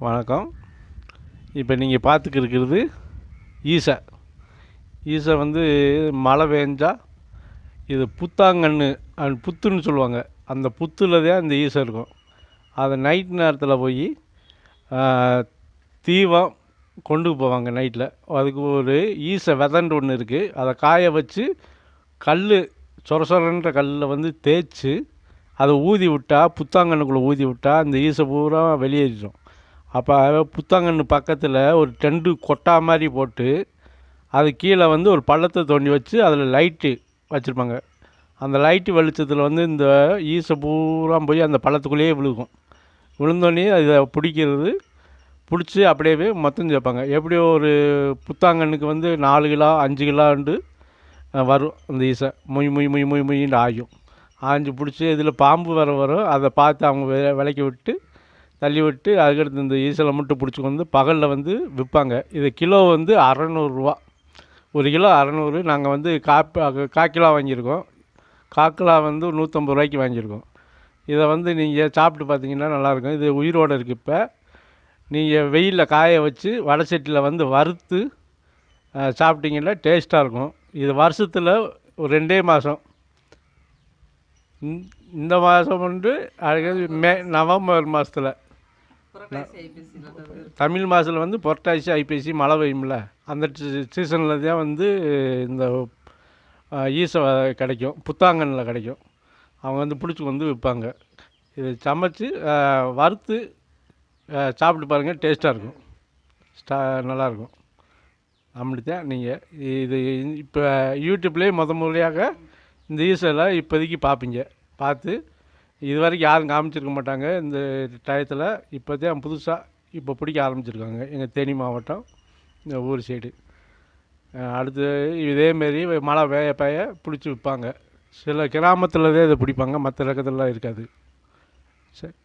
வணக்கம். இப்போ நீங்கள் பார்த்துக்கிருக்கிறது ஈசை. ஈசை வந்து மழை பெஞ்சா இது புத்தாங்கன்று புத்துன்னு சொல்லுவாங்க. அந்த புத்தில் தான் இந்த ஈசை இருக்கும். அதை நைட் நேரத்தில் போய் தீபம் கொண்டு போவாங்க நைட்டில். அதுக்கு ஒரு ஈசை விதண்டு ஒன்று இருக்குது. அதை காய வச்சு கல் சொர சொரன்ற கல்லில் வந்து தேய்ச்சி அதை ஊதி விட்டால், புத்தாங்கன்னுக்குள்ளே ஊதி விட்டால் அந்த ஈசை பூரா வெளியேறிடும். அப்போ புத்தாங்கன்று பக்கத்தில் ஒரு டெண்டு கொட்டா மாதிரி போட்டு அது கீழே வந்து ஒரு பள்ளத்தை தோண்டி வச்சு அதில் லைட்டு வச்சுருப்பாங்க. அந்த லைட்டு வெளிச்சத்தில் வந்து இந்த ஈசை பூரா போய் அந்த பள்ளத்துக்குள்ளேயே விழுகும். விழுந்தோடனே அதை பிடிச்சி அப்படியே மொத்தம் சேர்ப்பாங்க. எப்படியோ ஒரு புத்தாங்கன்னுக்கு வந்து 4 கிலோ 5 கிலோண்டு வரும். அந்த ஈசை மொய்ன்னு ஆஞ்சு பிடிச்சி இதில் பாம்பு வரும். அதை பார்த்து அவங்க விலைக்கு விட்டு தள்ளி விட்டு அதுக்கடுத்து இந்த ஈசலை மட்டும் பிடிச்சி வந்து பகலில் வந்து விற்பாங்க. இது கிலோ வந்து 600 ஒரு கிலோ 600. நாங்கள் வந்து காக்கிலோ வாங்கியிருக்கோம். காக்கிலோ வந்து 150 வாங்கியிருக்கோம். இதை வந்து நீங்கள் சாப்பிட்டு பார்த்தீங்கன்னா நல்லாயிருக்கும். இது உயிரோடு இருக்குது. இப்போ நீங்கள் வெயிலில் காய வச்சு வடை சட்டியில் வந்து வறுத்து சாப்பிட்டீங்கன்னா டேஸ்ட்டாக இருக்கும். இது வருஷத்தில் ஒரு 2 மாதம். இந்த மாதம் வந்து அதுக்கு நவம்பர் மாதத்தில், தமிழ் மாதத்தில் வந்து புரட்டாசி ஐப்பசி மழை பெய்யும்ல, அந்த சீசனில் தான் வந்து இந்த ஈசை கிடைக்கும். புத்தாங்கனில் கிடைக்கும். அவங்க வந்து பிடிச்சி வந்து விற்பாங்க. இது சமைச்சு வறுத்து சாப்பிட்டு பாருங்கள், டேஸ்ட்டாக இருக்கும். நல்லாயிருக்கும். அப்படித்தான் நீங்கள் இது இப்போ யூடியூப்லேயே முறையாக இந்த ஈசையில் இப்போதைக்கு பார்ப்பீங்க. பார்த்து இது வரைக்கும் யாரும் காமிச்சிருக்க மாட்டாங்க. இந்த டயத்தில் இப்போ தான் புதுசாக இப்போ பிடிக்க ஆரம்பிச்சிருக்காங்க எங்கள் தேனி மாவட்டம் இந்த ஊர் சைடு. அடுத்து இதேமாரி மழை பெய்ய பிடிச்சி விற்பாங்க. சில கிராமத்தில் தான் இதை பிடிப்பாங்க, மற்ற இடத்துலலாம் இருக்காது. சரி.